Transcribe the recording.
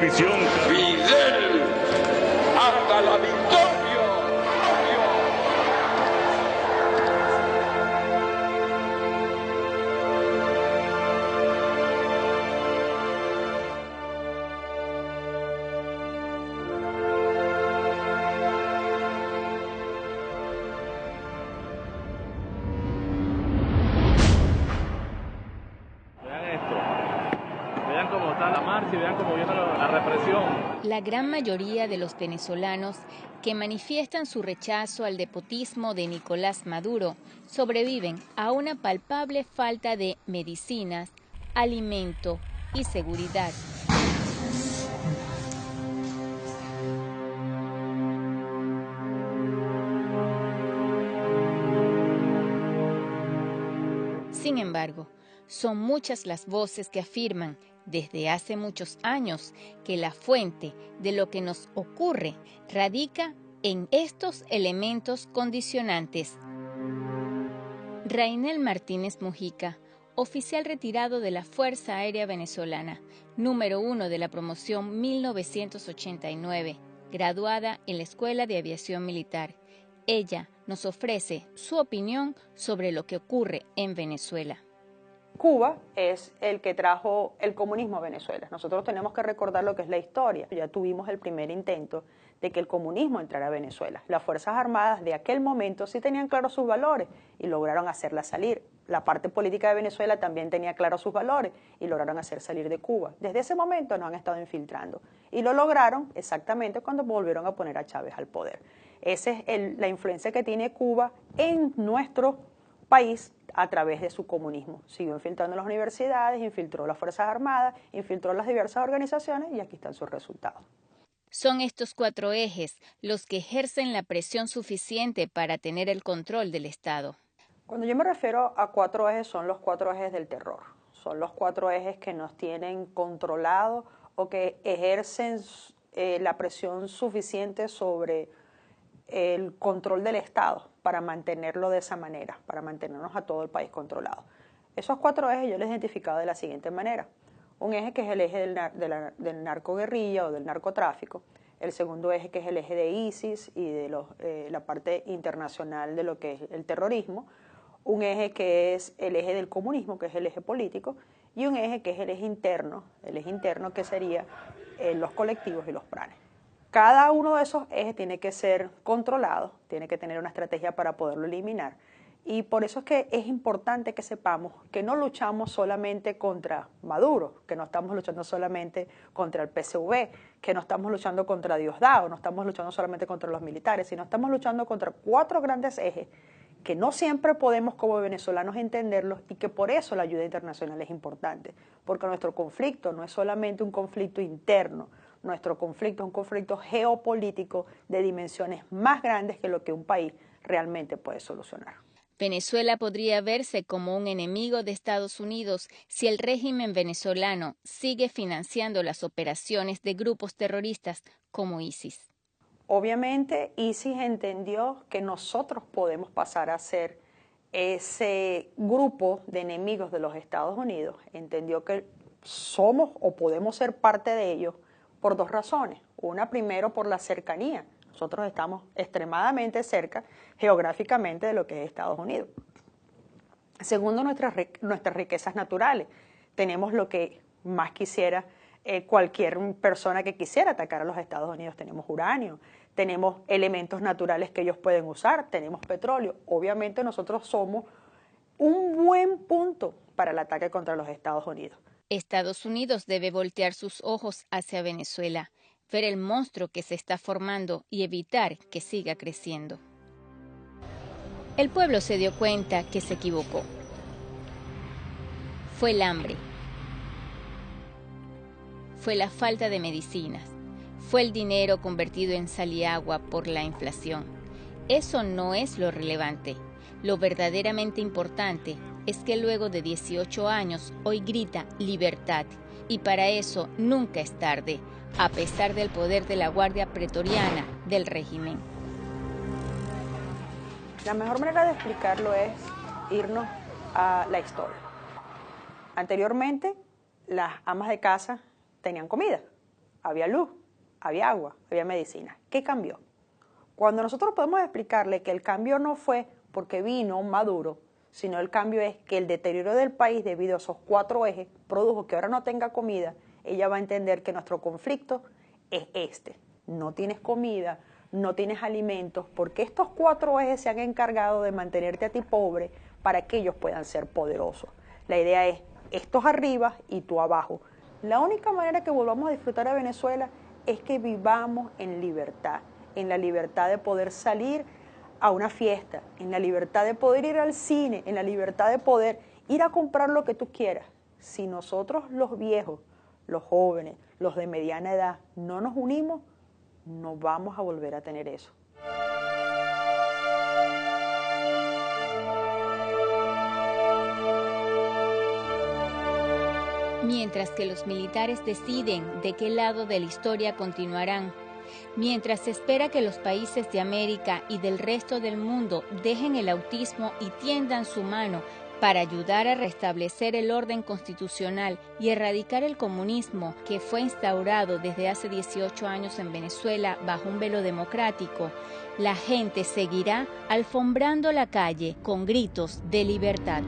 televisión. Fidel, hasta la victoria. Vean cómo está la marcha y vean cómo viene la represión. La gran mayoría de los venezolanos que manifiestan su rechazo al despotismo de Nicolás Maduro sobreviven a una palpable falta de medicinas, alimento y seguridad. Sin embargo, son muchas las voces que afirman desde hace muchos años que la fuente de lo que nos ocurre radica en estos elementos condicionantes. Rainel Martínez Mujica, oficial retirado de la Fuerza Aérea Venezolana, número 1 de la promoción 1989, graduada en la Escuela de Aviación Militar. Ella nos ofrece su opinión sobre lo que ocurre en Venezuela. Cuba es el que trajo el comunismo a Venezuela. Nosotros tenemos que recordar lo que es la historia. Ya tuvimos el primer intento de que el comunismo entrara a Venezuela. Las Fuerzas Armadas de aquel momento sí tenían claros sus valores y lograron hacerla salir. La parte política de Venezuela también tenía claros sus valores y lograron hacer salir de Cuba. Desde ese momento nos han estado infiltrando y lo lograron exactamente cuando volvieron a poner a Chávez al poder. Esa es la influencia que tiene Cuba en nuestro país a través de su comunismo. Siguió infiltrando las universidades, infiltró las Fuerzas Armadas, infiltró las diversas organizaciones y aquí están sus resultados. Son estos 4 ejes los que ejercen la presión suficiente para tener el control del Estado. Cuando yo me refiero a 4 ejes, son los 4 ejes del terror. Son los 4 ejes que nos tienen controlados o que ejercen la presión suficiente sobre el control del Estado para mantenerlo de esa manera, para mantenernos a todo el país controlado. Esos 4 ejes yo los he identificado de la siguiente manera. Un eje que es el eje del narcoguerrilla o del narcotráfico, el segundo eje que es el eje de ISIS y de la parte internacional de lo que es el terrorismo, un eje que es el eje del comunismo, que es el eje político, y un eje que es el eje interno que sería los colectivos y los planes. Cada uno de esos ejes tiene que ser controlado, tiene que tener una estrategia para poderlo eliminar. Y por eso es que es importante que sepamos que no luchamos solamente contra Maduro, que no estamos luchando solamente contra el PSV, que no estamos luchando contra Diosdado, no estamos luchando solamente contra los militares, sino estamos luchando contra 4 grandes ejes que no siempre podemos como venezolanos entenderlos y que por eso la ayuda internacional es importante, porque nuestro conflicto no es solamente un conflicto interno, nuestro conflicto es un conflicto geopolítico de dimensiones más grandes que lo que un país realmente puede solucionar. Venezuela podría verse como un enemigo de Estados Unidos si el régimen venezolano sigue financiando las operaciones de grupos terroristas como ISIS. Obviamente, ISIS entendió que nosotros podemos pasar a ser ese grupo de enemigos de los Estados Unidos. Entendió que somos o podemos ser parte de ellos por 2 razones. Una, primero, por la cercanía. Nosotros estamos extremadamente cerca geográficamente de lo que es Estados Unidos. Segundo, nuestras riquezas naturales. Tenemos lo que más quisiera cualquier persona que quisiera atacar a los Estados Unidos. Tenemos uranio, tenemos elementos naturales que ellos pueden usar, tenemos petróleo. Obviamente nosotros somos un buen punto para el ataque contra los Estados Unidos. Estados Unidos debe voltear sus ojos hacia Venezuela, ver el monstruo que se está formando y evitar que siga creciendo. El pueblo se dio cuenta que se equivocó. Fue el hambre. Fue la falta de medicinas. Fue el dinero convertido en sal y agua por la inflación. Eso no es lo relevante. Lo verdaderamente importante es que luego de 18 años hoy grita libertad. Y para eso nunca es tarde, a pesar del poder de la Guardia Pretoriana del régimen. La mejor manera de explicarlo es irnos a la historia. Anteriormente, las amas de casa tenían comida. había luz, había agua, había medicina. ¿Qué cambió? Cuando nosotros podemos explicarle que el cambio no fue porque vino Maduro, sino el cambio es que el deterioro del país debido a esos 4 ejes produjo que ahora no tenga comida, ella va a entender que nuestro conflicto es este. No tienes comida, no tienes alimentos, porque estos 4 ejes se han encargado de mantenerte a ti pobre para que ellos puedan ser poderosos. La idea es estos arriba y tú abajo. La única manera que volvamos a disfrutar de Venezuela es que vivamos en la libertad de poder salir a una fiesta, en la libertad de poder ir al cine, en la libertad de poder ir a comprar lo que tú quieras. Si nosotros los viejos, los jóvenes, los de mediana edad, no nos unimos, no vamos a volver a tener eso. Mientras que los militares deciden de qué lado de la historia continuarán, mientras se espera que los países de América y del resto del mundo dejen el autismo y tiendan su mano para ayudar a restablecer el orden constitucional y erradicar el comunismo que fue instaurado desde hace 18 años en Venezuela bajo un velo democrático, la gente seguirá alfombrando la calle con gritos de libertad.